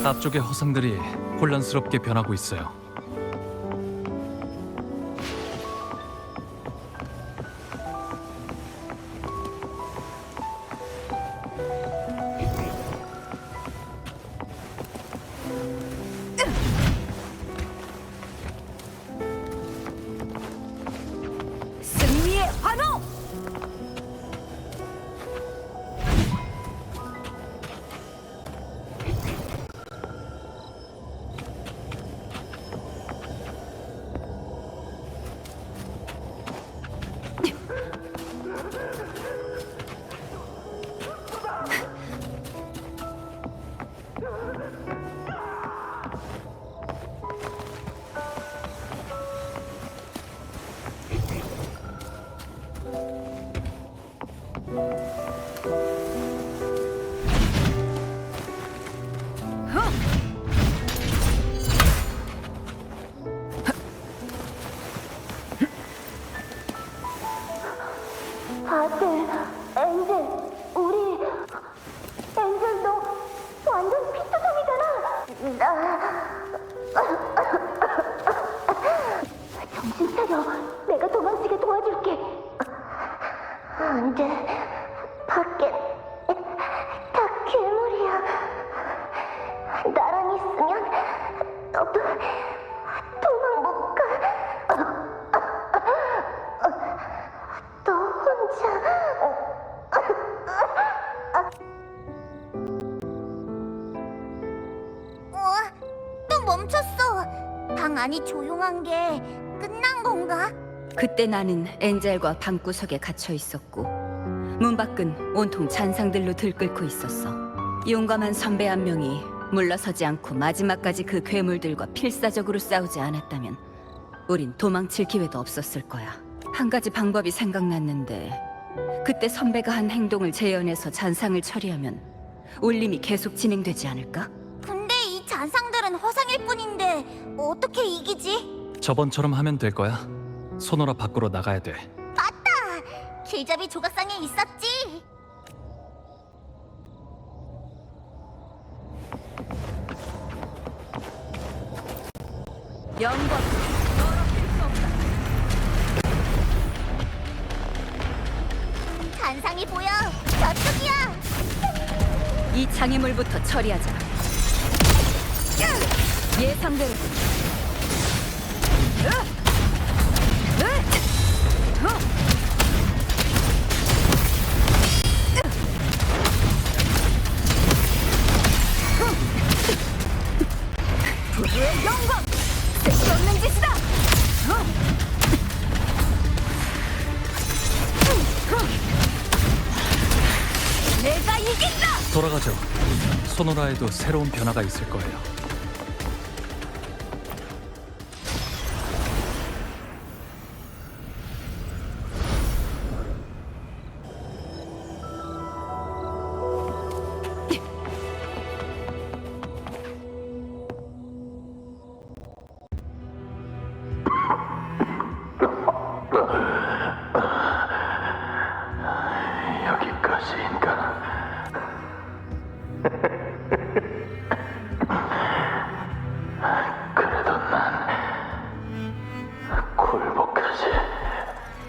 앞쪽의 허상들이 혼란스럽게 변하고 있어요. 승리의 환호! 다들 엔젤, 우리 엔젤 너 완전 피투성이잖아. 정신 차려. 내가 도망치게 도와줄게. 안 돼. 밖엔 다 괴물이야. 나랑 있으면 너도 도망 못 가. 너 혼자. 또 멈췄어. 방 안이 조용한 게 끝난 건가? 그때 나는 엔젤과 방구석에 갇혀 있었고 문 밖은 온통 잔상들로 들끓고 있었어. 용감한 선배 한 명이 물러서지 않고 마지막까지 그 괴물들과 필사적으로 싸우지 않았다면 우린 도망칠 기회도 없었을 거야. 한 가지 방법이 생각났는데 그때 선배가 한 행동을 재현해서 잔상을 처리하면 울림이 계속 진행되지 않을까? 근데 이 잔상들은 허상일 뿐인데 어떻게 이기지? 저번처럼 하면 될 거야. 소노라 밖으로 나가야 돼. 길잡이 조각상에 있었지. 영광! 잔상이 보여. 저쪽이야. 이 장애물부터 처리하자. 예상대로. 부부의 영광. 쓸데없는 짓이다. 내가 이긴다. 돌아가죠. 소노라에도 새로운 변화가 있을 거예요. 여기까지인가? 그래도 난 굴복하지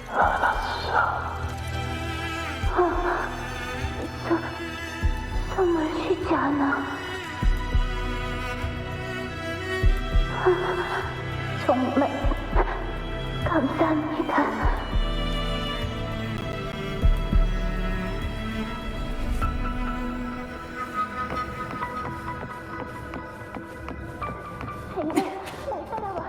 않았어. 숨을 쉬지 않아. 정말 감사합니다. 엔젤, 날 따라와.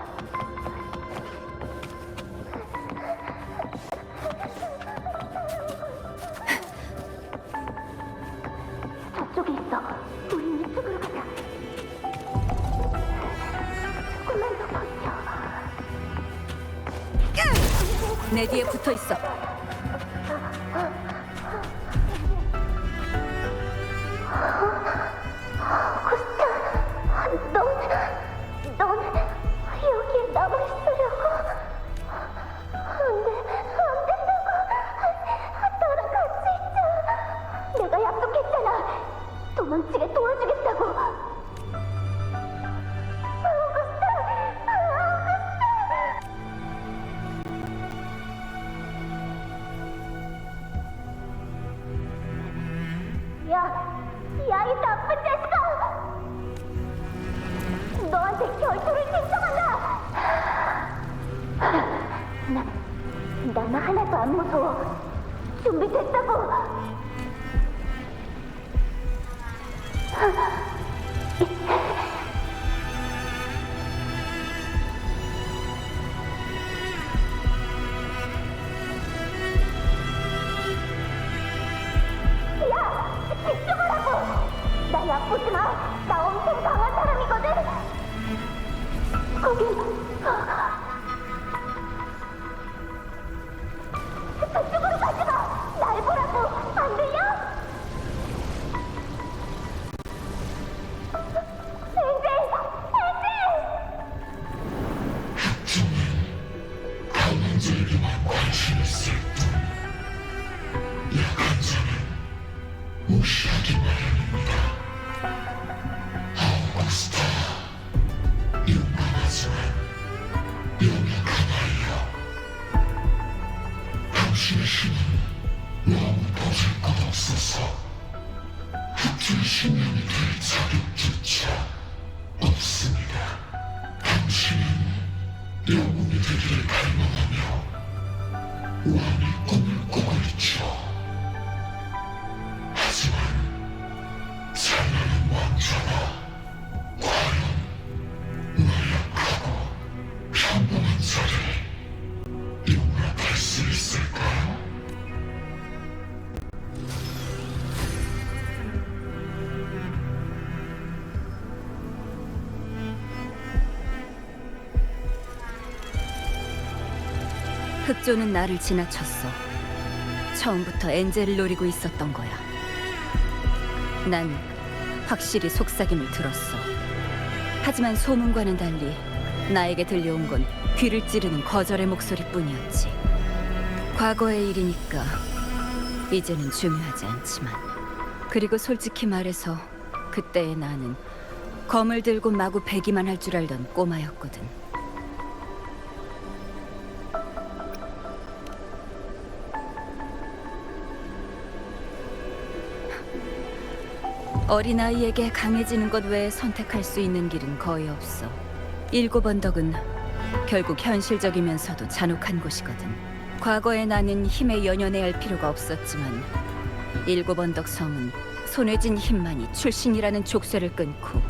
저쪽에 있어. 우린 이쪽으로 가자. 조금만 더 버텨. 내 뒤에 붙어 있어. 넌 여기에 남아있으려고? 안 된다고. 너랑 같이 있자. 내가 약속했잖아. 도망치게 도와주겠다고. 야, 이 나쁜 자식아! 너한테 결투를 신청한다! 난 하나도 안 무서워. 준비됐다고! 날 아프지 마. 나 엄청 강한 사람이거든. 거긴 그쪽으로 가지 마. 날 보라고. 안 들려? 강한 자에게만 관심이 있을 뿐 약한 자는 무시하기 마련입니다. 아우구스타, 용감하지만 연약한 아이여. 당신의 힘은 너무 퍼질 것 없어서 흑주의 신령이 될 자격조차 없습니다. 당신은 영웅이 되기를 갈망하며 왕의 꿈을 꾸고 있죠. 하지만 찬란한 왕좌가 과연 나약하고 평범한 자를 용납할 수 있을까요? 흑조는 나를 지나쳤어. 처음부터 엔젤을 노리고 있었던 거야. 난 확실히 속삭임을 들었어. 하지만 소문과는 달리 나에게 들려온 건 귀를 찌르는 거절의 목소리뿐이었지. 과거의 일이니까 이제는 중요하지 않지만. 그리고 솔직히 말해서 그때의 나는 검을 들고 마구 배기만 할 줄 알던 꼬마였거든. 어린아이에게 강해지는 것 외에 선택할 수 있는 길은 거의 없어. 일곱 언덕은 결국 현실적이면서도 잔혹한 곳이거든. 과거의 나는 힘에 연연해야 할 필요가 없었지만 일곱 언덕 성은 손에 쥔 힘만이 출신이라는 족쇄를 끊고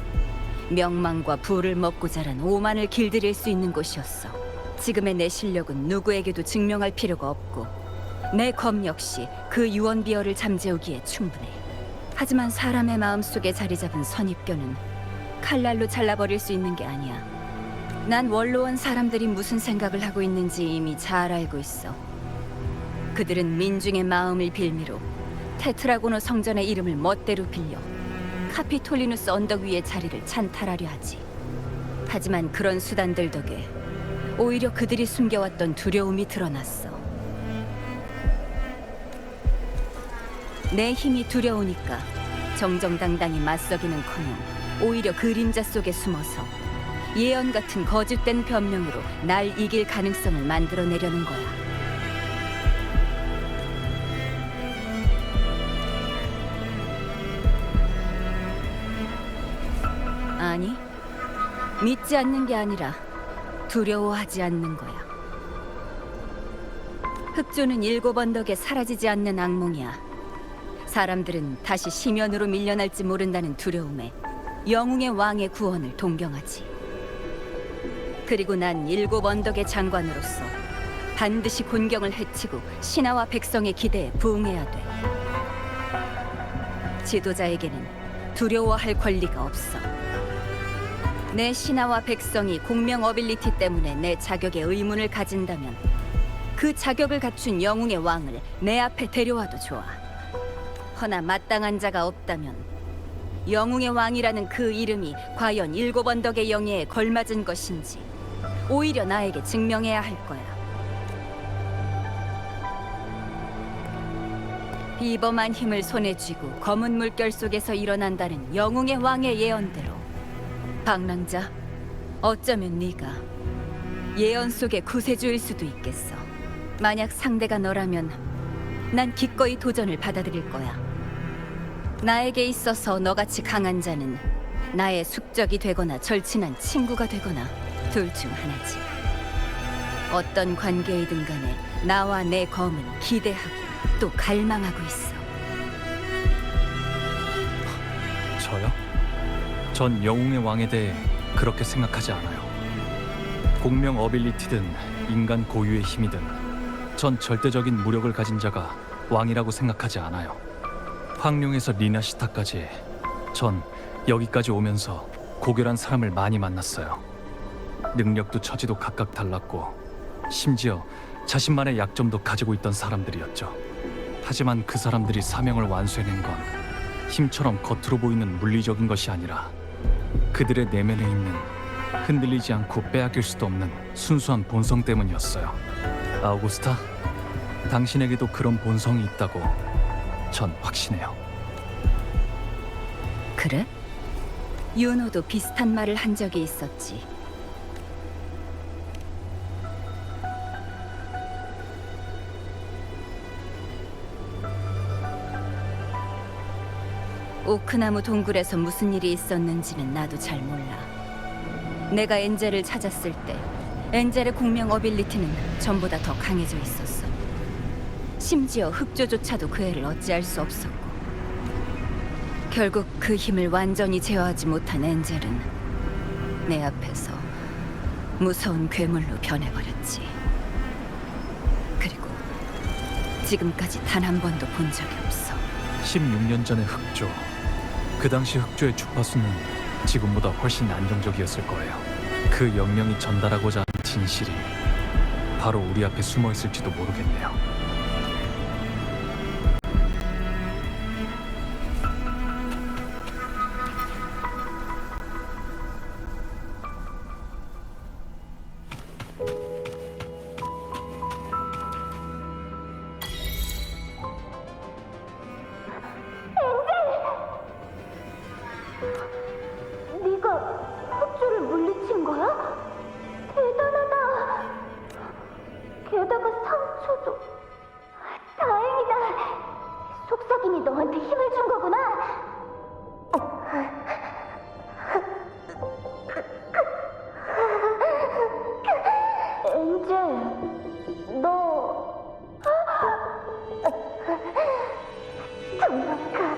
명망과 부를 먹고 자란 오만을 길들일 수 있는 곳이었어. 지금의 내 실력은 누구에게도 증명할 필요가 없고 내 검 역시 그 유언비어를 잠재우기에 충분해. 하지만 사람의 마음속에 자리 잡은 선입견은 칼날로 잘라버릴 수 있는 게 아니야. 난 원로원 사람들이 무슨 생각을 하고 있는지 이미 잘 알고 있어. 그들은 민중의 마음을 빌미로 테트라고노 성전의 이름을 멋대로 빌려 카피톨리누스 언덕 위의 자리를 찬탈하려 하지. 하지만 그런 수단들 덕에 오히려 그들이 숨겨왔던 두려움이 드러났어. 내 힘이 두려우니까 정정당당히 맞서기는커녕 오히려 그림자 속에 숨어서 예언 같은 거짓된 변명으로 날 이길 가능성을 만들어내려는 거야. 아니, 믿지 않는 게 아니라 두려워하지 않는 거야. 흑조는 일곱 언덕에 사라지지 않는 악몽이야. 사람들은 다시 심연으로 밀려날지 모른다는 두려움에 영웅의 왕의 구원을 동경하지. 그리고 난 일곱 언덕의 장관으로서 반드시 곤경을 해치고 신하와 백성의 기대에 부응해야 돼. 지도자에게는 두려워할 권리가 없어. 내 신하와 백성이 공명 어빌리티 때문에 내 자격에 의문을 가진다면 그 자격을 갖춘 영웅의 왕을 내 앞에 데려와도 좋아. 허나 마땅한 자가 없다면 영웅의 왕이라는 그 이름이 과연 일곱 언덕의 영예에 걸맞은 것인지 오히려 나에게 증명해야 할 거야. 비범한 힘을 손에 쥐고 검은 물결 속에서 일어난다는 영웅의 왕의 예언대로 방랑자, 어쩌면 네가 예언 속의 구세주일 수도 있겠어. 만약 상대가 너라면 난 기꺼이 도전을 받아들일 거야. 나에게 있어서 너같이 강한 자는 나의 숙적이 되거나 절친한 친구가 되거나 둘 중 하나지. 어떤 관계이든 간에 나와 내 검은 기대하고 또 갈망하고 있어. 저요? 전 영웅의 왕에 대해 그렇게 생각하지 않아요. 공명 어빌리티든 인간 고유의 힘이든 전 절대적인 무력을 가진 자가 왕이라고 생각하지 않아요. 황룡에서 리나시타까지 전 여기까지 오면서 고결한 사람을 많이 만났어요. 능력도 처지도 각각 달랐고 심지어 자신만의 약점도 가지고 있던 사람들이었죠. 하지만 그 사람들이 사명을 완수해낸 건 힘처럼 겉으로 보이는 물리적인 것이 아니라 그들의 내면에 있는 흔들리지 않고 빼앗길 수도 없는 순수한 본성 때문이었어요. 아우구스타, 당신에게도 그런 본성이 있다고 전 확신해요. 그래? 윤호도 비슷한 말을 한 적이 있었지. 오크나무 동굴에서 무슨 일이 있었는지는 나도 잘 몰라. 내가 엔젤을 찾았을 때 엔젤의 공명 어빌리티는 전보다 더 강해져 있었어. 심지어 흑조조차도 그 애를 어찌할 수 없었고. 결국 그 힘을 완전히 제어하지 못한 엔젤은 내 앞에서 무서운 괴물로 변해버렸지. 그리고 지금까지 단 한 번도 본 적이 없어. 16년 전의 흑조, 그 당시 흑조의 주파수는 지금보다 훨씬 안정적이었을 거예요. 그 영령이 전달하고자 하는 진실이 바로 우리 앞에 숨어 있을지도 모르겠네요. 네가 흑조를 물리친 거야? 대단하다. 게다가 상처도. 다행이다. 속삭임이 너한테 힘을 준 거구나. 엔젤, 너 도망가.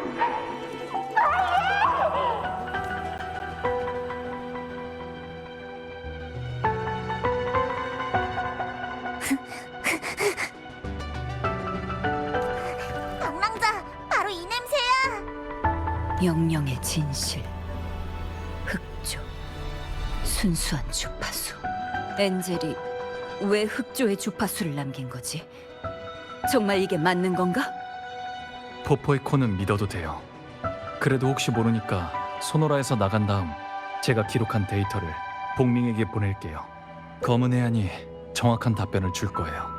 방랑자, 바로 이 냄새야. 영령의 진실, 흑조, 순수한 주파수. 엔젤이 왜 흑조의 주파수를 남긴 거지? 정말 이게 맞는 건가? 포포의 코는 믿어도 돼요. 그래도 혹시 모르니까 소노라에서 나간 다음 제가 기록한 데이터를 복밍에게 보낼게요. 검은 해안이 정확한 답변을 줄 거예요.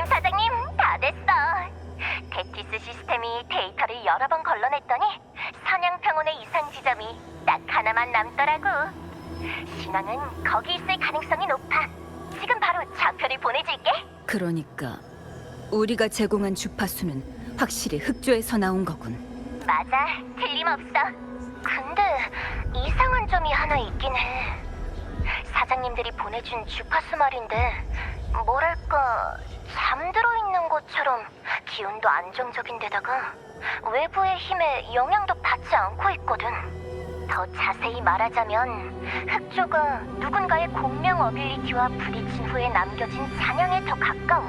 사장님, 다 됐어. 테티스 시스템이 데이터를 여러 번 걸러냈더니 선양평원의 이상 지점이 딱 하나만 남더라고. 신앙은 거기 있을 가능성이 높아. 지금 바로 좌표를 보내줄게. 그러니까 우리가 제공한 주파수는 확실히 흑조에서 나온 거군. 맞아, 틀림없어. 근데 이상한 점이 하나 있긴 해. 사장님들이 보내준 주파수 말인데 뭐랄까 잠들어 있는 것처럼 기운도 안정적인데다가 외부의 힘에 영향도 받지 않고 있거든. 더 자세히 말하자면 흑조가 누군가의 공명 어빌리티와 부딪힌 후에 남겨진 잔향에 더 가까워.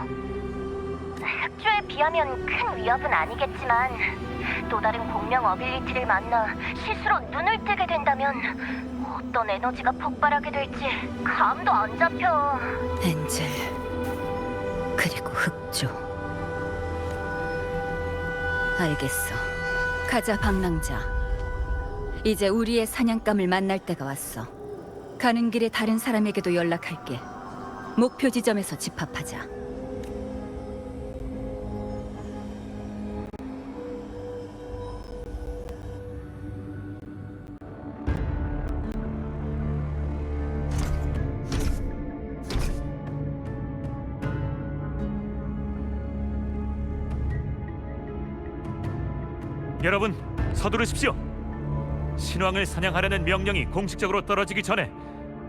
흑조에 비하면 큰 위협은 아니겠지만 또 다른 공명 어빌리티를 만나 실수로 눈을 뜨게 된다면 어떤 에너지가 폭발하게 될지 감도 안 잡혀. 엔젤, 그리고 흑조. 알겠어. 가자, 방랑자. 이제 우리의 사냥감을 만날 때가 왔어. 가는 길에 다른 사람에게도 연락할게. 목표 지점에서 집합하자. 여러분, 서두르십시오. 신왕을 사냥하려는 명령이 공식적으로 떨어지기 전에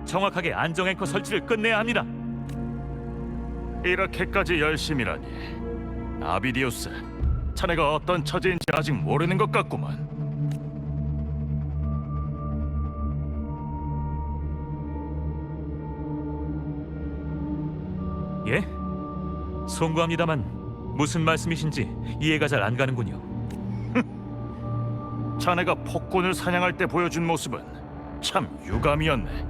정확하게 안정 앵커 설치를 끝내야 합니다. 이렇게까지 열심이라니. 아비디우스, 자네가 어떤 처지인지 아직 모르는 것 같구만. 예? 송구합니다만 무슨 말씀이신지 이해가 잘 안 가는군요. 자네가 폭군을 사냥할 때 보여준 모습은 참 유감이었네.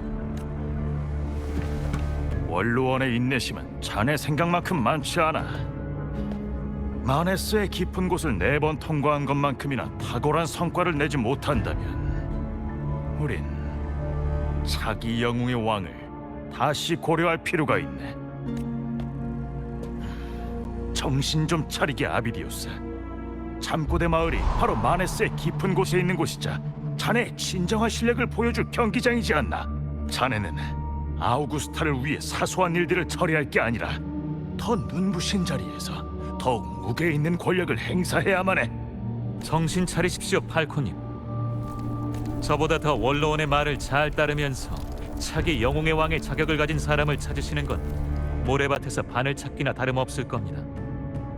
원루원의 인내심은 자네 생각만큼 많지 않아. 마네스의 깊은 곳을 4번 통과한 것만큼이나 탁월한 성과를 내지 못한다면 우린 차기 영웅의 왕을 다시 고려할 필요가 있네. 정신 좀 차리게, 아비디우스. 잠꼬대 마을이 바로 마네스의 깊은 곳에 있는 곳이자 자네의 진정한 실력을 보여줄 경기장이지 않나. 자네는 아우구스타를 위해 사소한 일들을 처리할 게 아니라 더 눈부신 자리에서 더욱 무게 있는 권력을 행사해야만 해. 정신 차리십시오, 팔코님. 저보다 더 원로원의 말을 잘 따르면서 차기 영웅의 왕의 자격을 가진 사람을 찾으시는 건 모래밭에서 바늘 찾기나 다름없을 겁니다.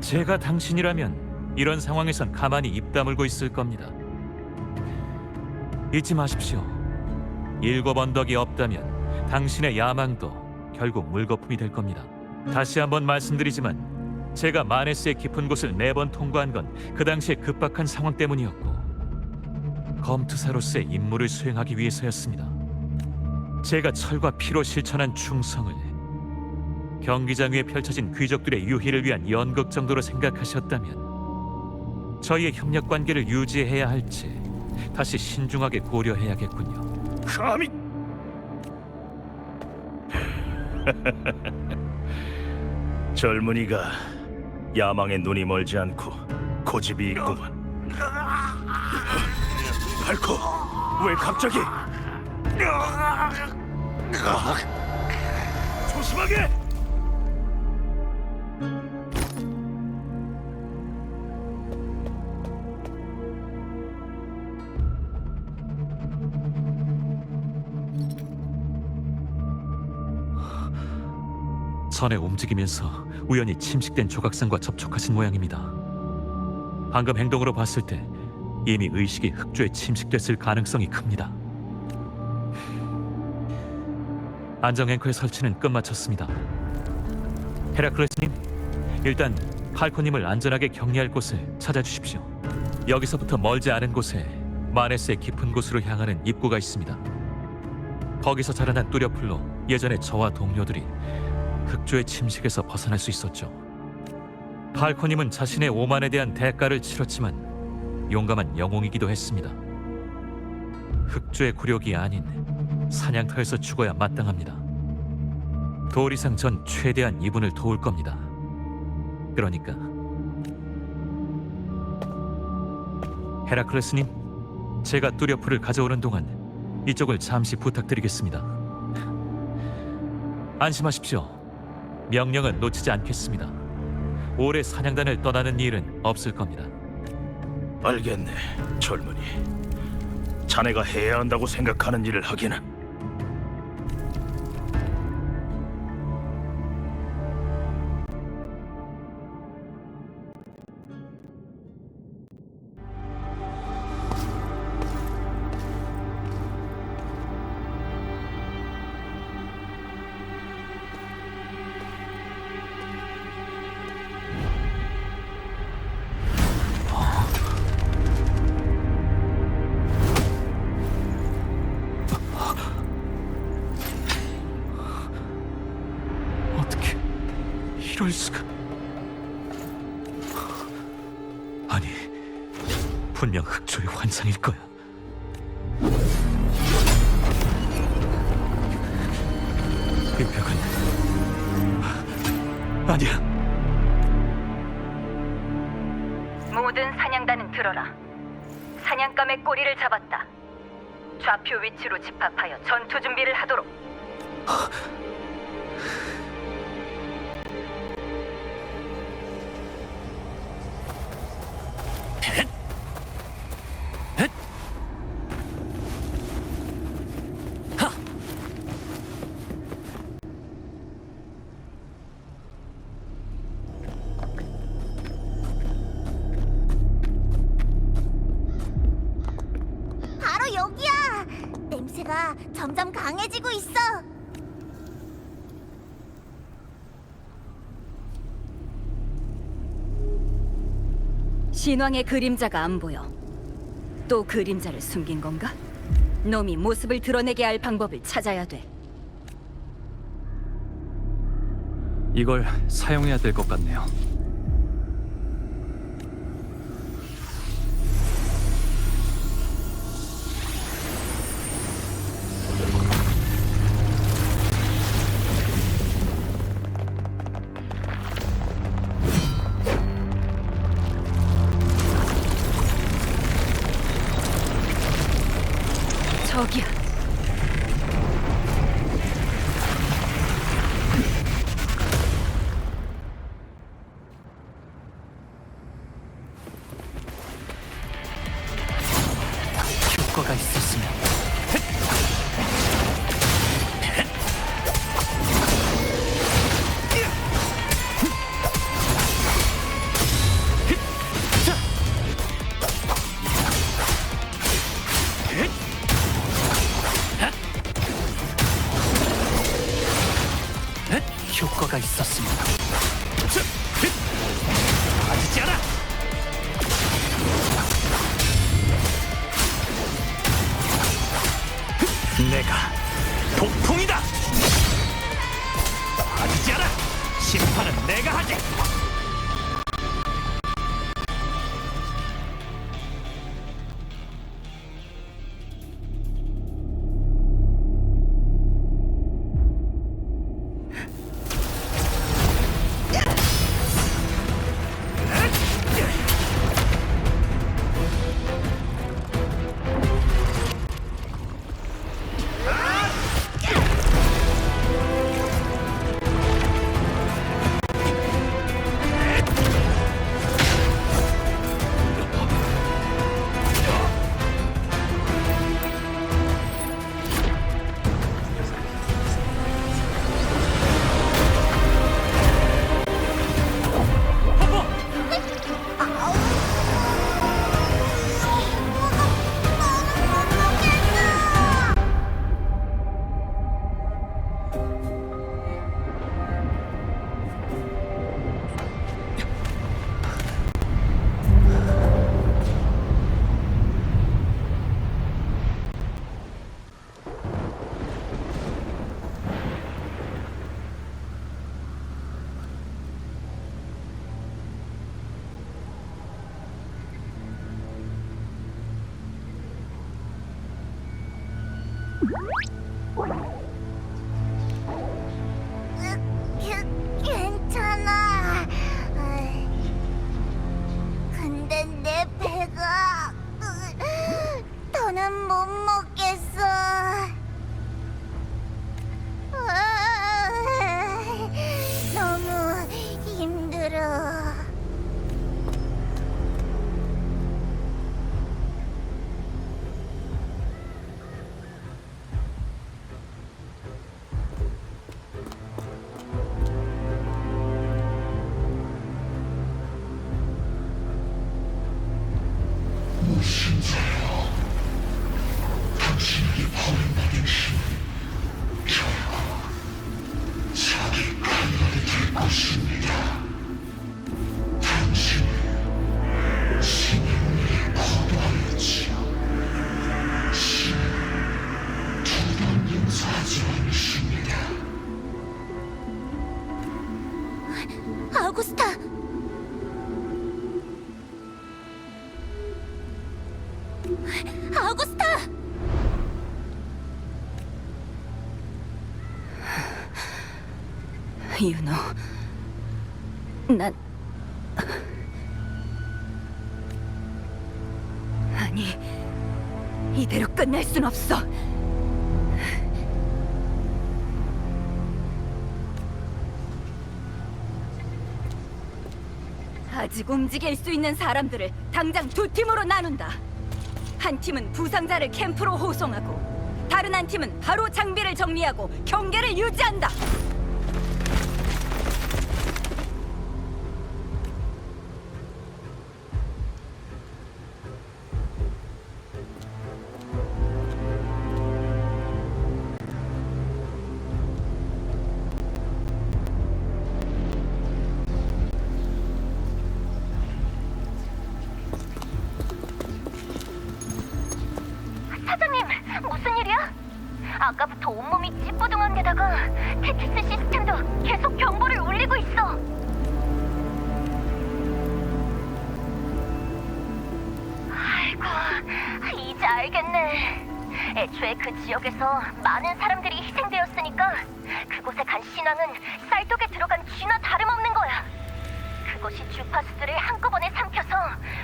제가 당신이라면 이런 상황에선 가만히 입 다물고 있을 겁니다. 잊지 마십시오. 7 언덕이 없다면 당신의 야망도 결국 물거품이 될 겁니다. 다시 한번 말씀드리지만 제가 마네스의 깊은 곳을 4번 통과한 건 그 당시의 급박한 상황 때문이었고 검투사로서의 임무를 수행하기 위해서였습니다. 제가 철과 피로 실천한 충성을 경기장 위에 펼쳐진 귀족들의 유희를 위한 연극 정도로 생각하셨다면 저희의 협력 관계를 유지해야 할지 다시 신중하게 고려해야겠군요. 감히 젊은이가 야망에 눈이 멀지 않고 고집이 있구만. 발코, 왜 갑자기? 조심하게! 전에 움직이면서 우연히 침식된 조각상과 접촉하신 모양입니다. 방금 행동으로 봤을 때 이미 의식이 흑조에 침식됐을 가능성이 큽니다. 안정 앵커의 설치는 끝마쳤습니다. 헤라클레스님, 일단 팔코님을 안전하게 격리할 곳을 찾아주십시오. 여기서부터 멀지 않은 곳에 마네스의 깊은 곳으로 향하는 입구가 있습니다. 거기서 자라난 뚜려풀로 예전에 저와 동료들이 흑조의 침식에서 벗어날 수 있었죠. 팔코님은 자신의 오만에 대한 대가를 치렀지만 용감한 영웅이기도 했습니다. 흑조의 굴욕이 아닌 사냥터에서 죽어야 마땅합니다. 도리상 전 최대한 이분을 도울 겁니다. 그러니까 헤라클레스님, 제가 뚜려풀을 가져오는 동안 이쪽을 잠시 부탁드리겠습니다. 안심하십시오. 명령은 놓치지 않겠습니다. 올해 사냥단을 떠나는 일은 없을 겁니다. 알겠네, 젊은이. 자네가 해야 한다고 생각하는 일을 하기는. 이럴 수가. 아니, 분명 흑초의 환상일 거야. 이 벽은 아니야. 모든 사냥단은 들어라. 사냥감의 꼬리를 잡았다. 좌표 위치로 집합하여 전투 준비를 하도록. 바로 여기야. 냄새가 점점 강해지고 있어. 신왕의 그림자가 안 보여. 또 그림자를 숨긴 건가? 놈이 모습을 드러내게 할 방법을 찾아야 돼. 이걸 사용해야 될 것 같네요. 저기야. 효과가 있었으면. 효과가 있었습니다. 빠지지 않아. 내가 폭풍이다. 빠지지 않아. 심판은 내가 하지. 괜찮아. 근데 내 배가 더는 못 먹겠어. 너무 힘들어. 아우구스타! 윤호, 난 아니, 이대로 끝낼 순 없어. 아직 움직일 수 있는 사람들을 당장 두 팀으로 나눈다. 한 팀은 부상자를 캠프로 호송하고 다른 한 팀은 바로 장비를 정리하고 경계를 유지한다. 사장님, 무슨 일이야? 아까부터 온몸이 찌뿌둥한 데다가 테티스 시스템도 계속 경보를 울리고 있어. 아이고, 이제 알겠네. 애초에 그 지역에서 많은 사람들이 희생되었으니까 그곳에 간 신앙은 쌀독에 들어간 쥐나 다름없는 거야. 그것이 주파수들을 한꺼번에 삼켜서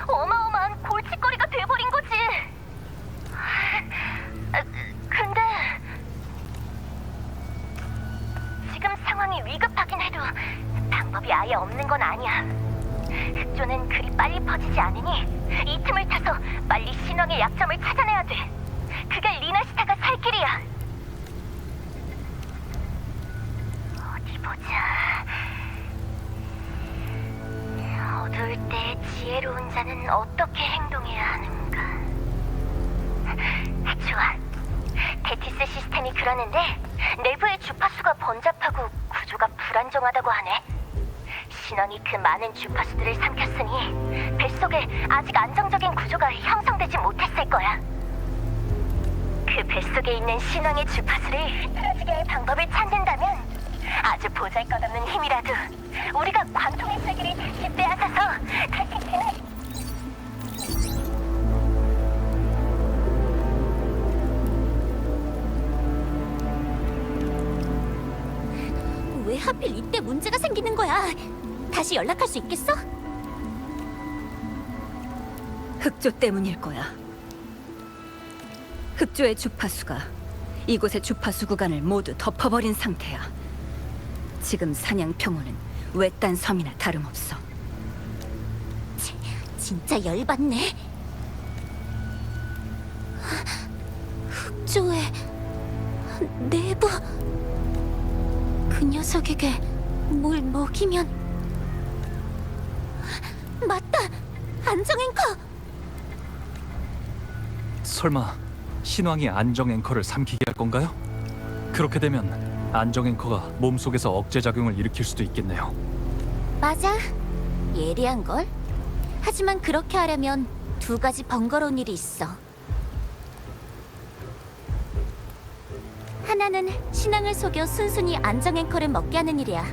어마어마한 골칫거리가 돼버린 거지. 근데 지금 상황이 위급하긴 해도 방법이 아예 없는 건 아니야. 흑조는 그리 빨리 퍼지지 않으니 이 틈을 타서 빨리 신왕의 약점을 찾아내야 돼. 그게 리나시타가 살 길이야. 어디 보자. 어두울 때 지혜로운 자는 어떻게 행동해야 하는가? 좋아. 테티스 시스템이 그러는데 내부의 주파수가 번잡하고 구조가 불안정하다고 하네. 신왕이 그 많은 주파수들을 삼켰으니 뱃속에 아직 안정적인 구조가 형성되지 못했을 거야. 그 뱃속에 있는 신왕의 주파수를 흐트러지게 할 방법을 찾는다면 아주 보잘것없는 힘이라도 우리가 관통의 세계를 다시 빼앗아서 다시 되는 왜 하필 이때 문제가 생기는 거야? 다시 연락할 수 있겠어? 흑조 때문일 거야. 흑조의 주파수가 이곳의 주파수 구간을 모두 덮어버린 상태야. 지금 사냥 평원은 외딴 섬이나 다름없어. 진짜 열받네. 흑조의 내부. 그 녀석에게 뭘 먹이면. 맞다! 안정 앵커! 설마 신왕이 안정 앵커를 삼키게 할 건가요? 그렇게 되면 안정 앵커가 몸속에서 억제 작용을 일으킬 수도 있겠네요. 맞아. 예리한걸? 하지만 그렇게 하려면 두 가지 번거로운 일이 있어. 하나는 신앙을 속여 순순히 안정 앵커를 먹게 하는 일이야.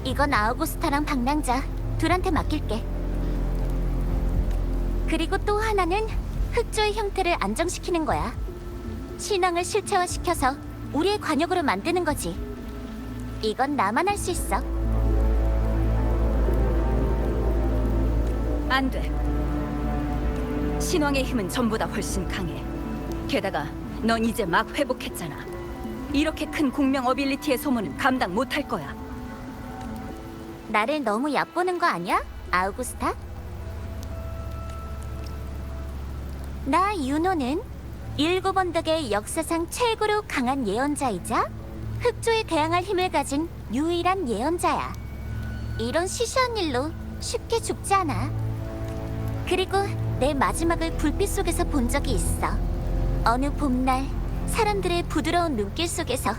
이건 아우구스타랑 방랑자 둘한테 맡길게. 그리고 또 하나는 흑조의 형태를 안정시키는 거야. 신앙을 실체화시켜서 우리의 관역으로 만드는 거지. 이건 나만 할 수 있어. 안 돼. 신왕의 힘은 전보다 훨씬 강해. 게다가 넌 이제 막 회복했잖아. 이렇게 큰 공명 어빌리티의 소모는 감당 못할 거야. 나를 너무 얕보는 거 아니야? 아우구스타? 나 윤호는 일곱 언덕의 역사상 최고로 강한 예언자이자 흑조에 대항할 힘을 가진 유일한 예언자야. 이런 시시한 일로 쉽게 죽지 않아. 그리고 내 마지막을 불빛 속에서 본 적이 있어. 어느 봄날 사람들의 부드러운 눈길 속에서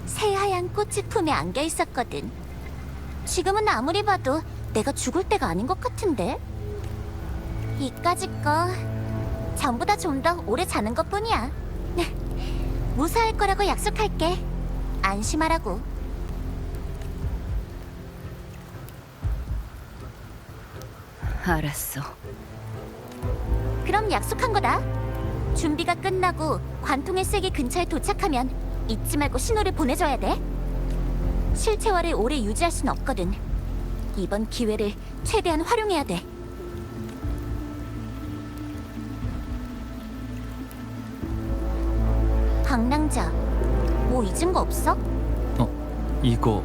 새하얀 꽃이 품에 안겨 있었거든. 지금은 아무리 봐도 내가 죽을 때가 아닌 것 같은데. 이까짓 거 전부 다 좀 더 오래 자는 것뿐이야. 무사할 거라고 약속할게. 안심하라고. 알았어. 그럼 약속한 거다. 준비가 끝나고 관통의 세계 근처에 도착하면 잊지 말고 신호를 보내줘야 돼. 실체화를 오래 유지할 순 없거든. 이번 기회를 최대한 활용해야 돼. 방랑자, 뭐 잊은 거 없어? 이거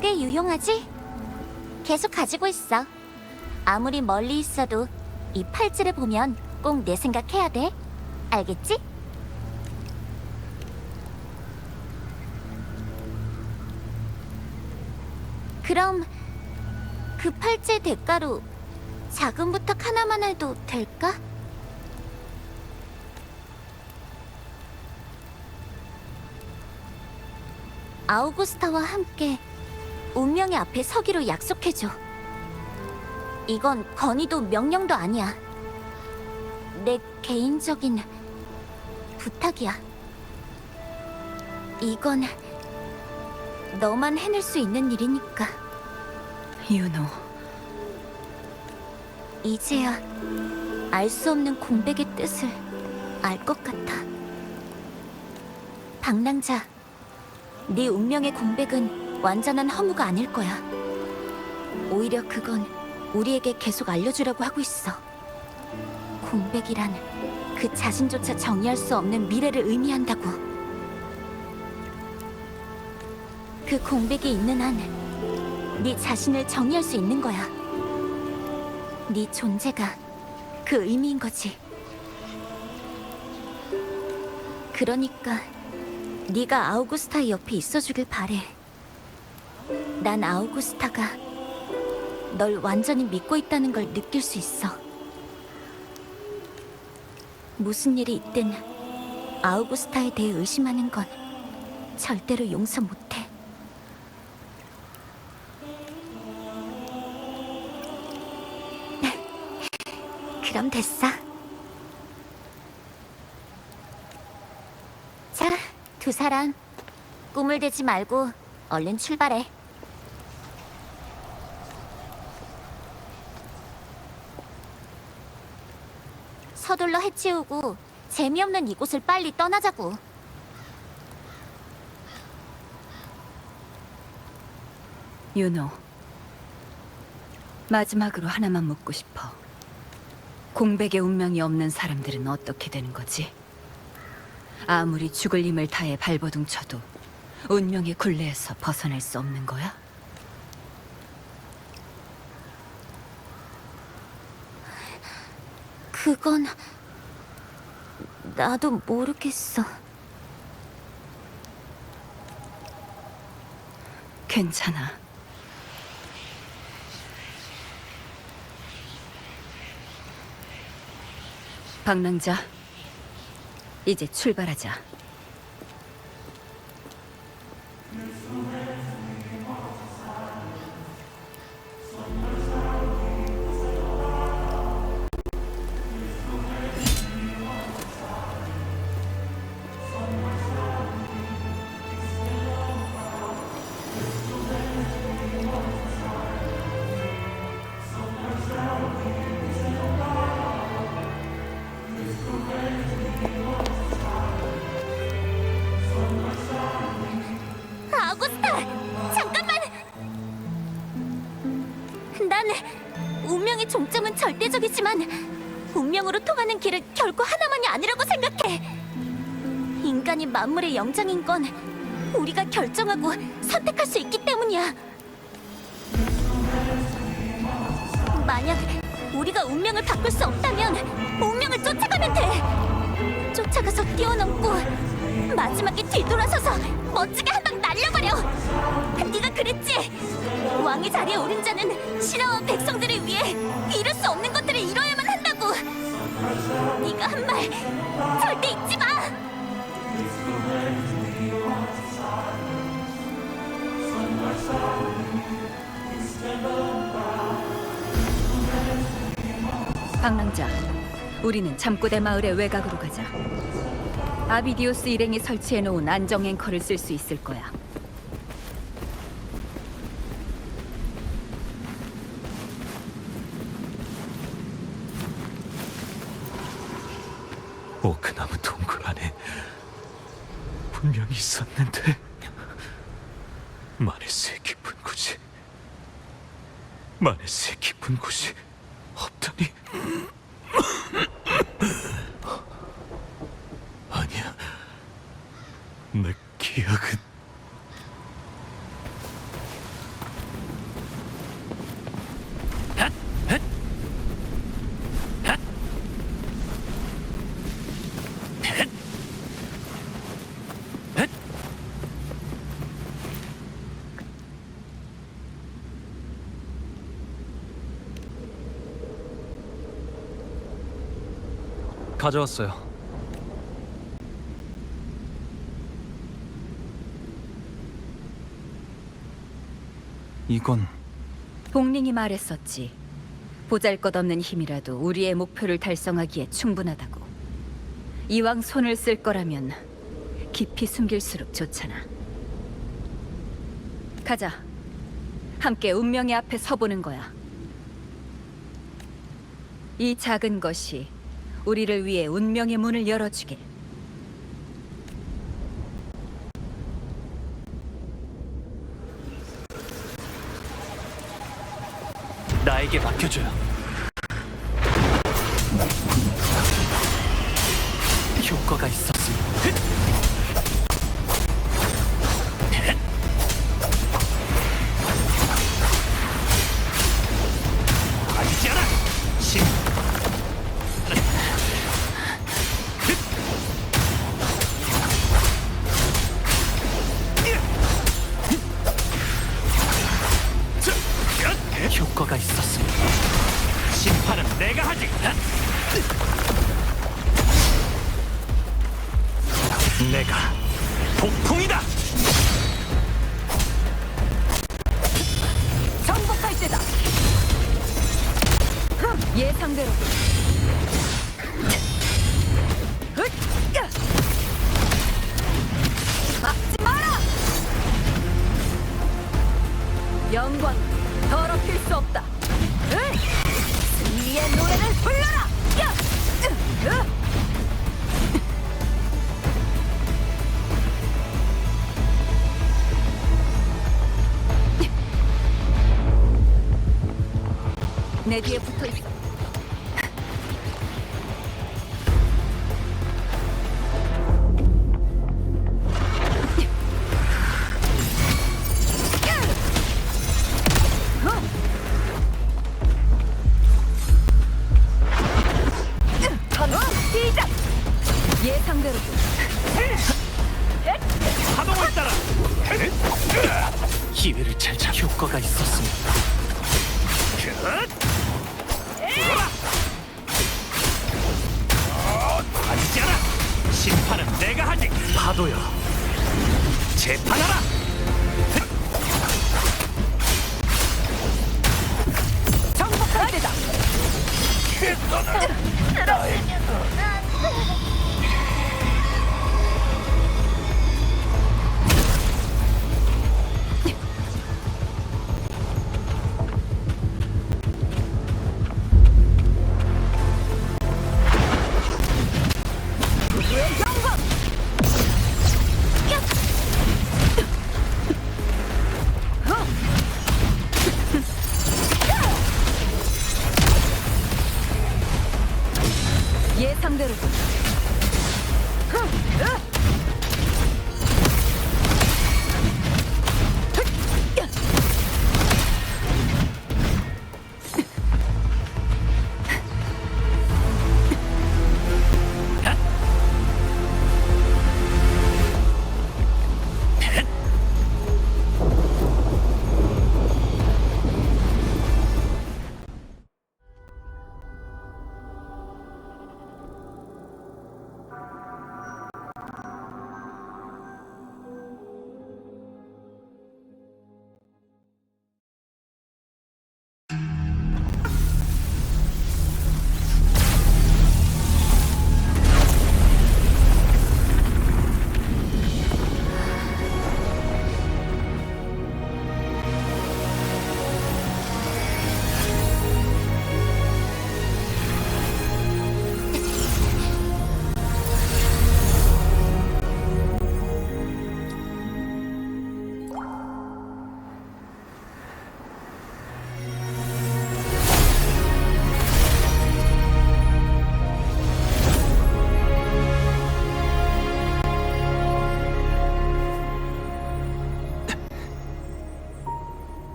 꽤 유용하지? 계속 가지고 있어. 아무리 멀리 있어도 이 팔찌를 보면 꼭 내 생각해야 돼. 알겠지? 그럼 그 팔찌의 대가로 작은 부탁 하나만 해도 될까? 아우구스타와 함께 운명의 앞에 서기로 약속해줘. 이건 건의도 명령도 아니야. 내 개인적인 부탁이야. 이건 너만 해낼 수 있는 일이니까. 윤호, 이제야 알 수 없는 공백의 뜻을 알 것 같아. 방랑자, 네 운명의 공백은 완전한 허무가 아닐 거야. 오히려 그건 우리에게 계속 알려주려고 하고 있어. 공백이란 그 자신조차 정의할 수 없는 미래를 의미한다고. 그 공백이 있는 한 네 자신을 정의할 수 있는 거야. 네 존재가 그 의미인 거지. 그러니까 네가 아우구스타의 옆에 있어주길 바래. 난 아우구스타가 널 완전히 믿고 있다는 걸 느낄 수 있어. 무슨 일이 있든 아우구스타에 대해 의심하는 건 절대로 용서 못해. 그럼 됐어. 자, 두 사람 꿈을 대지 말고 얼른 출발해. 서둘러 해치우고 재미없는 이곳을 빨리 떠나자고. 윤호. 마지막으로 하나만 묻고 싶어. 공백의 운명이 없는 사람들은 어떻게 되는 거지? 아무리 죽을 힘을 다해 발버둥 쳐도 운명의 굴레에서 벗어날 수 없는 거야? 그건 나도 모르겠어. 괜찮아. 방랑자, 이제 출발하자. 아구스타! 잠깐만! 난 운명의 종점은 절대적이지만 운명으로 통하는 길은 결코 하나만이 아니라고 생각해. 인간이 만물의 영장인 건 우리가 결정하고 선택할 수 있기 때문이야. 만약 우리가 운명을 바꿀 수 없다면 운명을 쫓아가면 돼. 쫓아가서 뛰어넘고 마지막에 뒤돌아서서 멋지게 한 방 날려버려. 네가 그랬지. 왕의 자리에 오른 자는 신하와 백성들을 위해 이룰 수 없는 것들을 이뤄야만 한다고. 네가 한 말 절대 잊지 마. 방랑자, 우리는 잠꼬대 마을의 외곽으로 가자. 아비디오스 일행이 설치해놓은 안정 앵커를 쓸 수 있을 거야. 오크나무 동굴 안에 분명히 있었는데 마네스의 깊은 곳이 없다니. 아니야, 내 기억은 가져왔어요. 이건 복링이 말했었지. 보잘것없는 힘이라도 우리의 목표를 달성하기에 충분하다고. 이왕 손을 쓸 거라면 깊이 숨길수록 좋잖아. 가자. 함께 운명의 앞에 서보는 거야. 이 작은 것이 우리를 위해 운명의 문을 열어주길. 나에게 맡겨줘요. 효과가 있었습니다. 아니지 않아! 심! 효과가 있었습니다. 심판은 내가 하지! 내가 폭풍이다! 정복할 때다. 예상대로. 막지 마라. 영광 더럽힐 수 없다. 승리의 노래를 불러라. 내 뒤에 붙어 있어. 시작. 예상대로. 파동을 따라! 기회를 잘 잡. 효과가 있었습니다. 아니지 않아! 심판은 내가 하지! 파도여, 재판하라! 정복할 때다. 우리의 영광. 예상대로.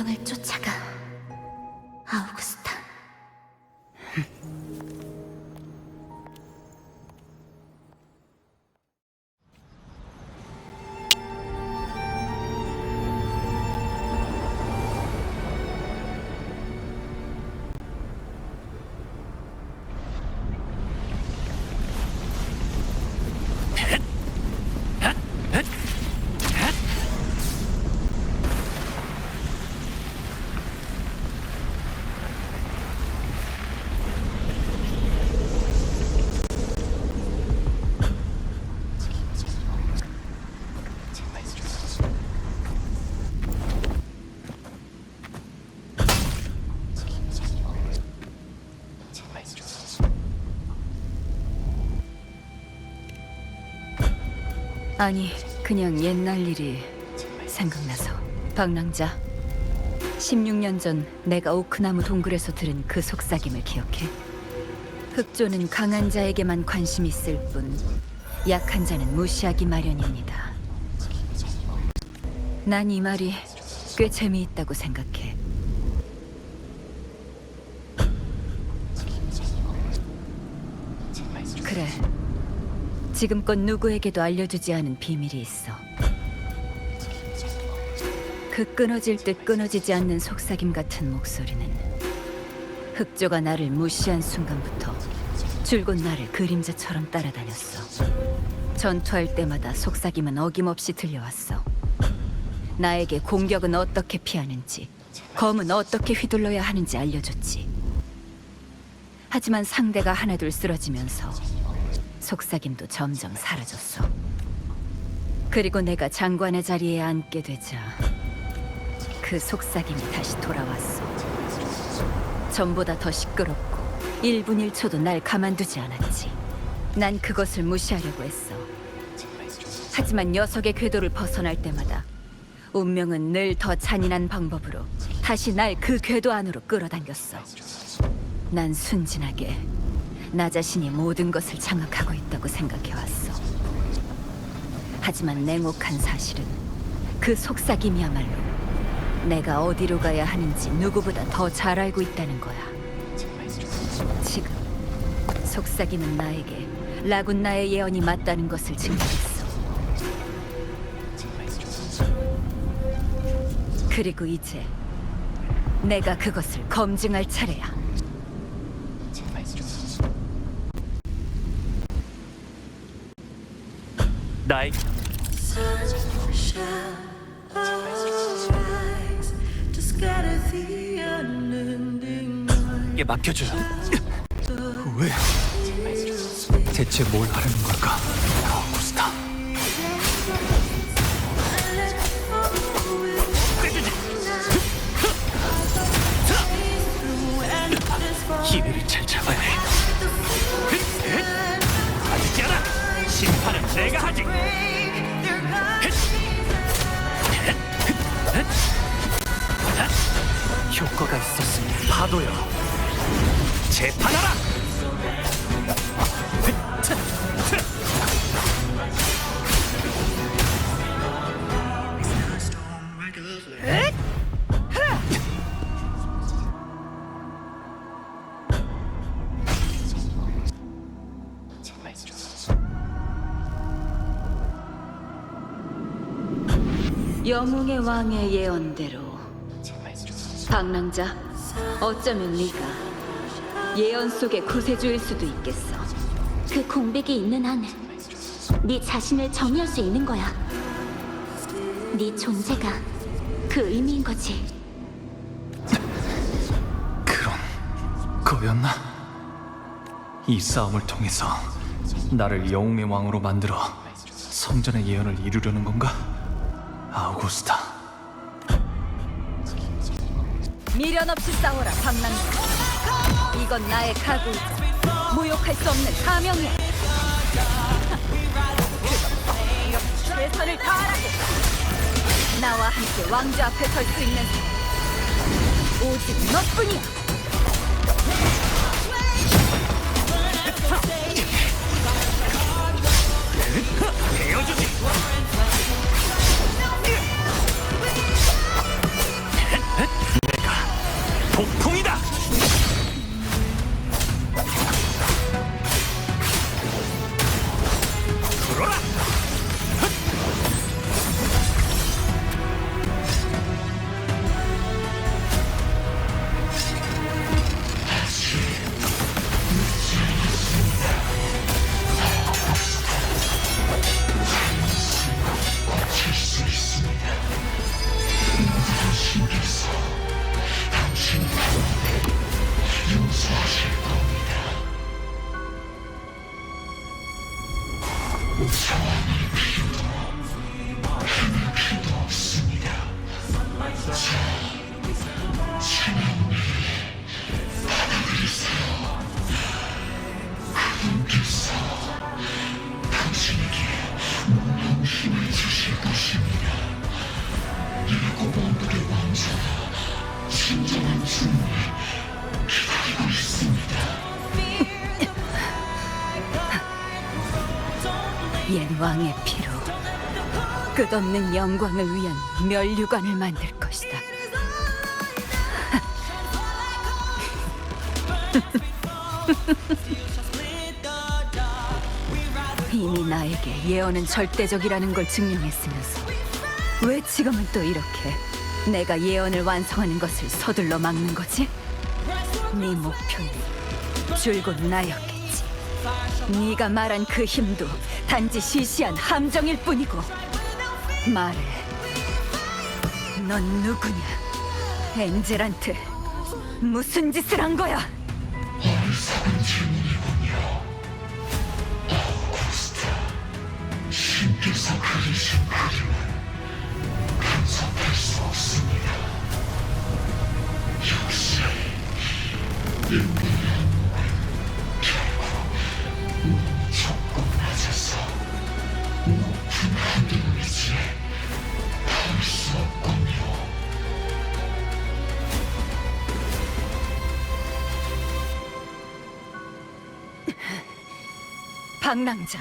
운명을 쫓아가, 아우구스타. 아니, 그냥 옛날 일이 생각나서. 방랑자, 16년 전 내가 오크나무 동굴에서 들은 그 속삭임을 기억해? 흑조는 강한 자에게만 관심이 있을 뿐 약한 자는 무시하기 마련입니다. 난 이 말이 꽤 재미있다고 생각해. 그래, 지금껏 누구에게도 알려주지 않은 비밀이 있어. 그 끊어질 듯 끊어지지 않는 속삭임 같은 목소리는 흑조가 나를 무시한 순간부터 줄곧 나를 그림자처럼 따라다녔어. 전투할 때마다 속삭임은 어김없이 들려왔어. 나에게 공격은 어떻게 피하는지, 검은 어떻게 휘둘러야 하는지 알려줬지. 하지만 상대가 하나둘 쓰러지면서 속삭임도 점점 사라졌어. 그리고 내가 장관의 자리에 앉게 되자 그 속삭임이 다시 돌아왔어. 전보다 더 시끄럽고 1분 1초도 날 가만두지 않았지. 난 그것을 무시하려고 했어. 하지만 녀석의 궤도를 벗어날 때마다 운명은 늘 더 잔인한 방법으로 다시 날 그 궤도 안으로 끌어당겼어. 난 순진하게 나 자신이 모든 것을 장악하고 있다고 생각해왔어. 하지만 냉혹한 사실은 그 속삭임이야말로 내가 어디로 가야 하는지 누구보다 더 잘 알고 있다는 거야. 지금 속삭임은 나에게 라군나의 예언이 맞다는 것을 증명했어. 그리고 이제 내가 그것을 검증할 차례야. 나의 게 맡겨줘요. 왜? 대체 뭘 하려는 걸까? 아우구스타. 기회를 잘 잡아야 해. 하지 않아. 심판은 내가 하지. 효과가 있었으니 파도여. 재판하라. 영웅의 왕의 예언대로 방랑자, 어쩌면 네가 예언 속의 구세주일 수도 있겠어. 그 공백이 있는 한, 네 자신을 정의할 수 있는 거야. 네 존재가 그 의미인 거지. 그런 거였나? 이 싸움을 통해서 나를 영웅의 왕으로 만들어 성전의 예언을 이루려는 건가? 아우구스타. 미련 없이 싸워라, 방랑자. 이건 나의 각오이자 모욕할 수 없는 사명이야. 최선을 다하라고. 나와 함께 왕좌 앞에 설 수 있는 사람 오직 너뿐이야. 헤어지지. 옛 왕의 피로 끝없는 영광을 위한 면류관을 만들 것이다. 이미 나에게 예언은 절대적이라는 걸 증명했으면서 왜 지금은 또 이렇게 내가 예언을 완성하는 것을 서둘러 막는 거지? 네 목표는 줄곧 나였겠지. 네가 말한 그 힘도 단지 시시한 함정일 뿐이고. 말해, 넌 누구냐? 엔젤한테 무슨 짓을 한 거야? 어리석은 질문이군요. 아우구스타, 신께서 그리신 그림은 간섭할 수 없습니다. 역시 인간의 안목은 결국 운이 좁고 낮아서 높은 하늘 위치에 닿을 수 없군요. 방랑자,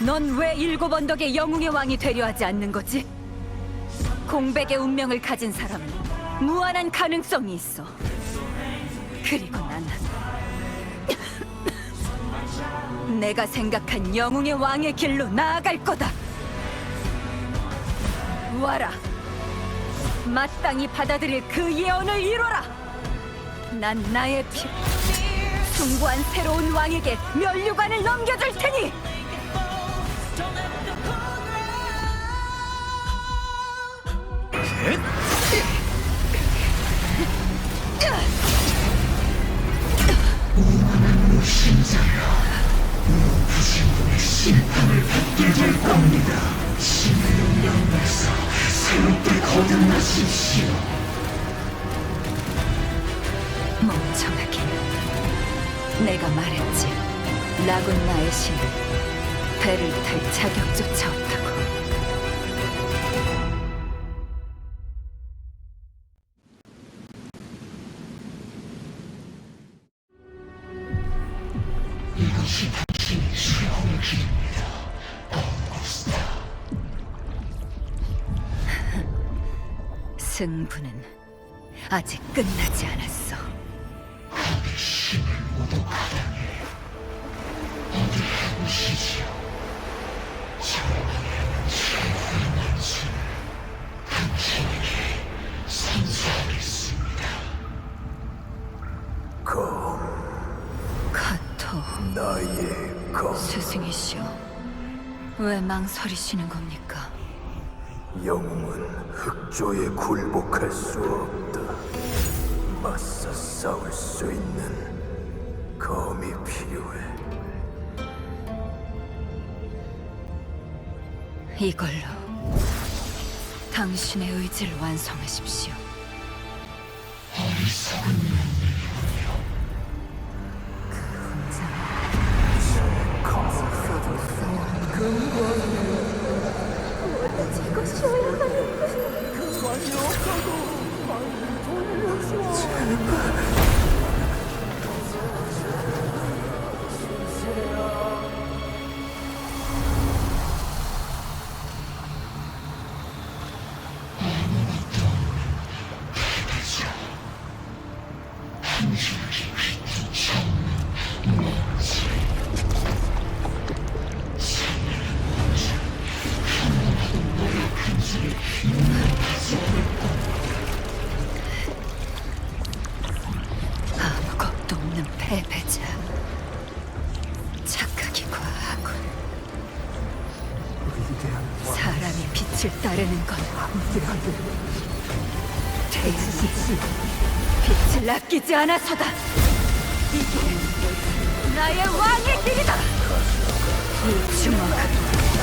넌 왜 7 언덕의 영웅의 왕이 되려 하지 않는 거지? 공백의 운명을 가진 사람은 무한한 가능성이 있어. 그리고 난 내가 생각한 영웅의 왕의 길로 나아갈 거다. 와라, 마땅히 받아들일 그 예언을 이뤄라. 난 나의 피 숭고한 새로운 왕에게 면류관을 넘겨줄 테니. 심판을 받게 될 겁니다. 신의 영에서 새롭게 거듭나십시오. 멍청하긴. 내가 말했지. 라군나의 신은 배를 탈 자격조차 없다고. 이것이 당신의 최후의 길입니다. 아우구스타. 승부는 아직 끝나지 않았어. 그의 힘을 모두 바탕에 어디 해보시지요. 저에게는 최후의 만수를 당신에게 선사하겠습니다. 카토, 나의 검 스승이시여, 왜 망설이시는 겁니까? 영웅은 흑조에 굴복할 수 없다. 맞서 싸울 수 있는 검이 필요해. 이걸로 당신의 의지를 완성하십시오. 어리석은 명령이군요. 아무 겁도 없는 패배자. 착각이 과하군. 사람이 빛을 따르는 건 태양이 빛을 아끼지 않아서다. 이게 나의 왕의 길이다. 이 주먹은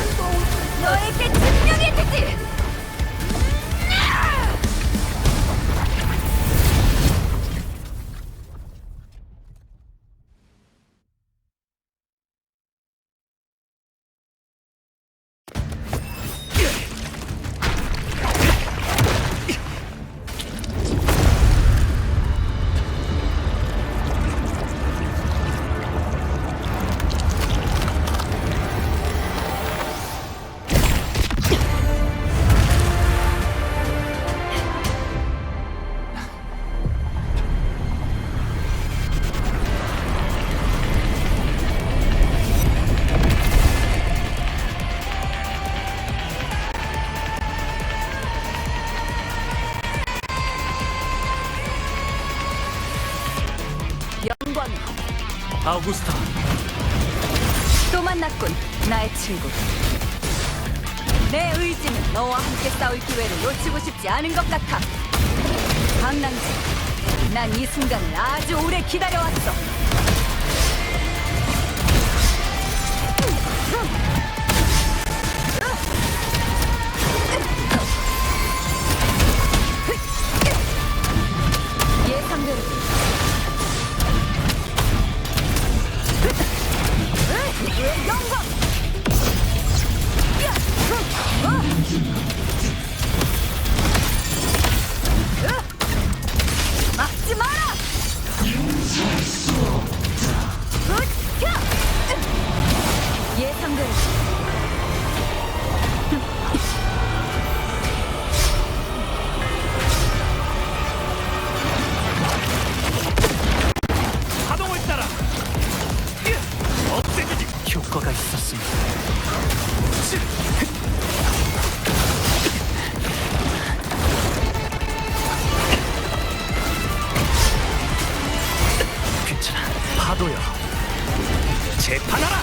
아우구스타. 또 만났군, 나의 친구. 내 의지는 너와 함께 싸울 기회를 놓치고 싶지 않은 것 같아. 방랑자, 난 이 순간을 아주 오래 기다려왔어. 예상대로. 영광! 막지 마라! 예상대로. 파동을 따라. 없애주지. 효과가 있었습니다. 괜찮아. 파도여. 재판하라.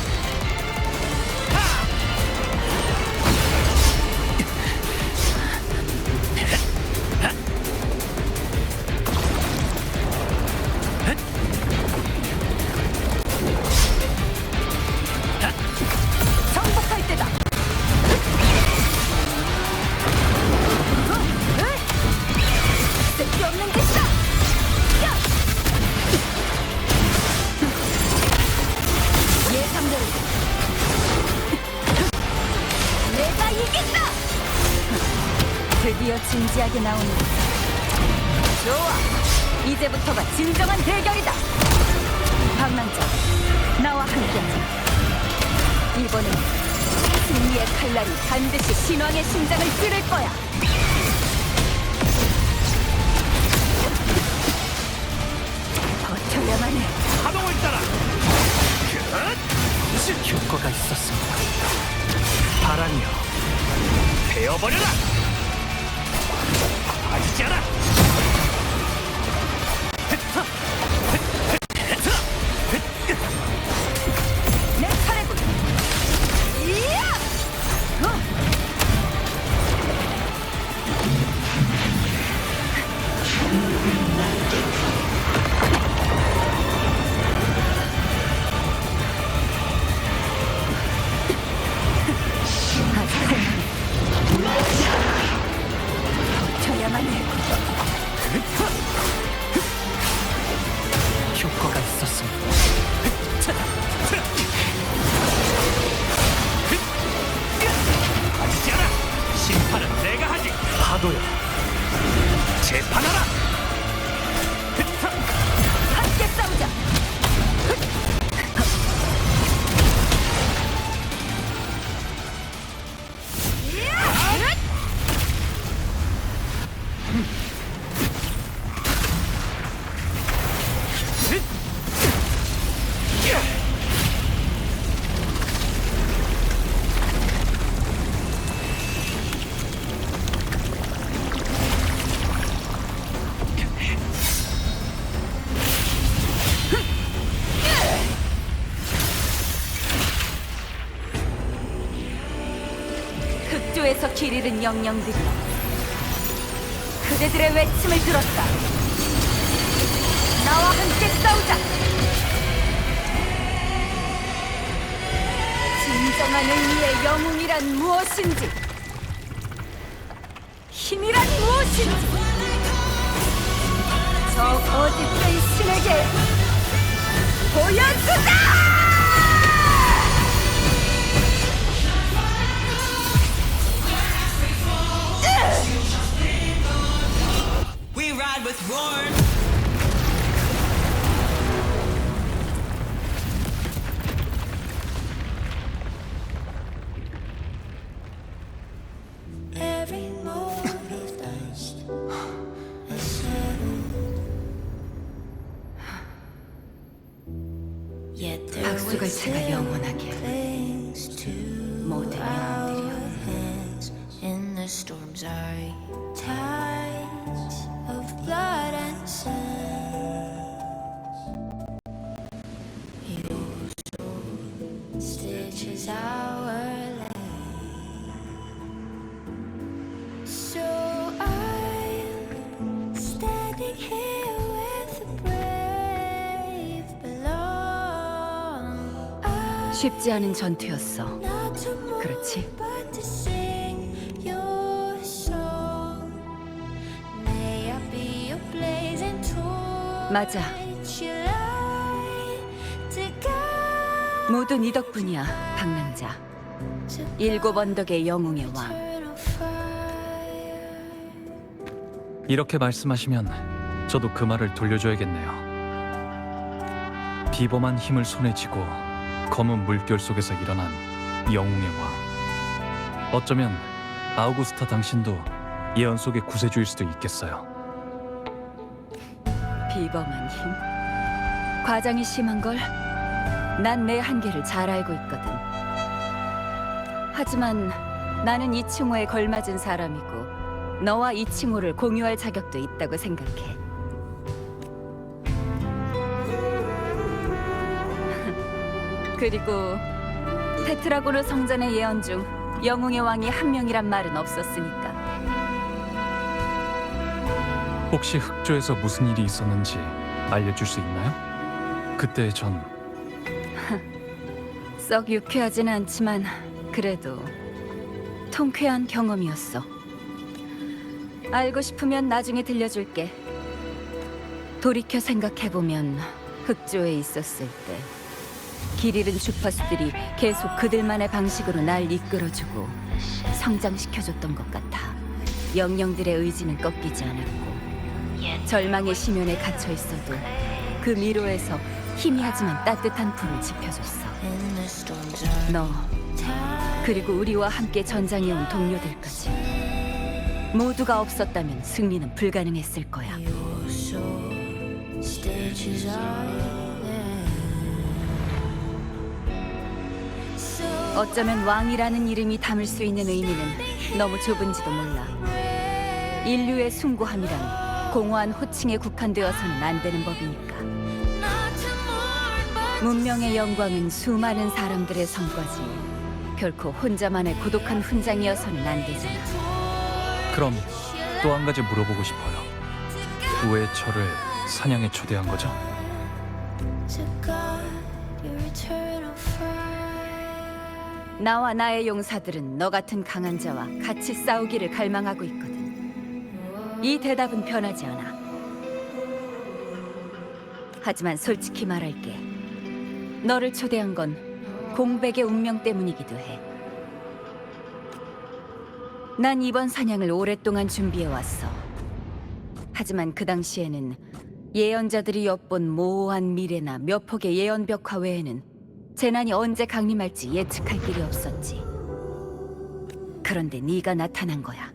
정복할 때다. 쓸데없는 짓이다. 야! 예상대로. 내가 이긴다. 드디어 진지하게 나오는. 좋아. 이제부터가 진정한 대결이다. 방랑자, 나와 함께하자. 이번엔 승리의 칼날이 반드시 신왕의 심장을 찌를 거야. 버텨야만 해. 파동을 따라. 효과가 있었습니다. 바람이여, 베어버려라. 아시지 않아. 내 차례군. 이야! 아직 버텨야만 해. 효과가 있었습니다. 아시지 않아. 심판은 내가 하지. 파도여, 재판하라. 함께 싸우자. 흑조에서 길 잃은 영령들이 그대들의 외침을 들었다. 나와 함께 싸우자. 진정한 의미의 영웅이란 무엇인지, 힘이란 무엇인지 저 거짓된 신에게 보여주자! We ride with roar. Every mode of dust has settled. Yet there 박수걸 was 채가 still 영원하게 things to 모든 our 영웅들이여. hands in the storm's eye. Tides of blood and sand. You 쉽지 않은 전투였어. not to move, 그렇지? but to sing your song. May I be a blazing torch. 맞아. You light to guide 모두 네 덕분이야, 방랑자. to 7 언덕의 영웅의 왕. eternal fire. 이렇게 말씀하시면 저도 그 말을 돌려줘야겠네요. 비범한 힘을 손에 쥐고 검은 물결 속에서 일어난 영웅의 왕. 어쩌면 아우구스타 당신도 예언 속의 구세주일 수도 있겠어요. 비범한 힘? 과장이 심한걸? 난 내 한계를 잘 알고 있거든. 하지만 나는 이칭호에 걸맞은 사람이고 너와 이칭호를 공유할 자격도 있다고 생각해. 그리고 테트라고르 성전의 예언 중 영웅의 왕이 한 명이란 말은 없었으니까. 혹시 흑조에서 무슨 일이 있었는지 알려줄 수 있나요? 그때 전 썩 유쾌하지는 않지만 그래도 통쾌한 경험이었어. 알고 싶으면 나중에 들려줄게. 돌이켜 생각해보면 흑조에 있었을 때 길 잃은 주파수들이 계속 그들만의 방식으로 날 이끌어주고 성장시켜줬던 것 같아. 영령들의 의지는 꺾이지 않았고 절망의 심연에 갇혀있어도 그 미로에서 희미하지만 따뜻한 불을 지펴줬어. In the storms are 너 그리고 우리와 함께 전장해온 동료들까지 모두가 없었다면 승리는 불가능했을 거야. your soul. Stages are 어쩌면 왕이라는 이름이 담을 수 있는 의미는 너무 좁은지도 몰라. 인류의 숭고함이란 공허한 호칭에 국한되어서는 안 되는 법이니까. 문명의 영광은 수많은 사람들의 성과지 결코 혼자만의 고독한 훈장이어서는 안 되잖아. 그럼 또 한 가지 물어보고 싶어요. 왜 저를 사냥에 초대한 거죠? to guard your eternal fire. 나와 나의 용사들은 너 같은 강한 자와 같이 싸우기를 갈망하고 있거든. 이 대답은 변하지 않아. 하지만 솔직히 말할게. 너를 초대한 건 공백의 운명 때문이기도 해. 난 이번 사냥을 오랫동안 준비해왔어. 하지만 그 당시에는 예언자들이 엿본 모호한 미래나 몇 폭의 예언 벽화 외에는 재난이 언제 강림할지 예측할 길이 없었지. 그런데 네가 나타난 거야.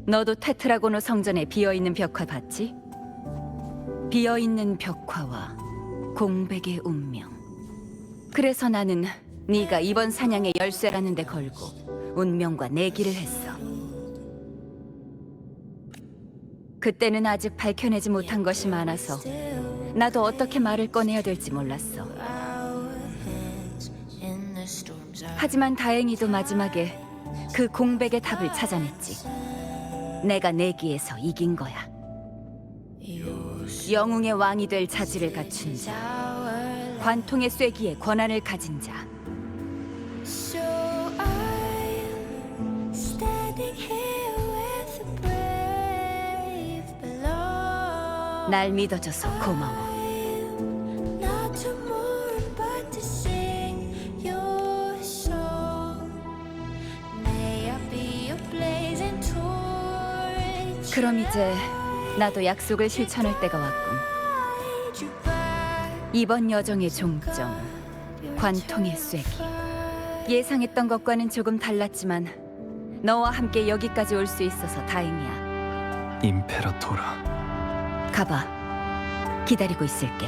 너도 테트라고노 성전에 비어있는 벽화 봤지? 비어있는 벽화와 공백의 운명. 그래서 나는 네가 이번 사냥의 열쇠라는 데 걸고 운명과 내기를 했어. 그때는 아직 밝혀내지 못한 것이 많아서 나도 어떻게 말을 꺼내야 될지 몰랐어. In the storms are 하지만 다행히도 마지막에 그 공백의 답을 찾아냈지. 내가 내기에서 이긴 거야. 영웅의 왕이 될 자질을 갖춘 자, 관통의 쐐기에 권한을 가진 자. so I'm standing here with the brave below. 날 믿어줘서 고마워. Not to mourn, but to sing your song. May I be a blazing torch. 그럼 이제 나도 약속을 실천할 때가 왔군. Guide you back 이번 여정의 종점, 관통의 쐐기. 예상했던 것과는 조금 달랐지만 너와 함께 여기까지 올 수 있어서 다행이야. 임페라토라. 가봐. 기다리고 있을게.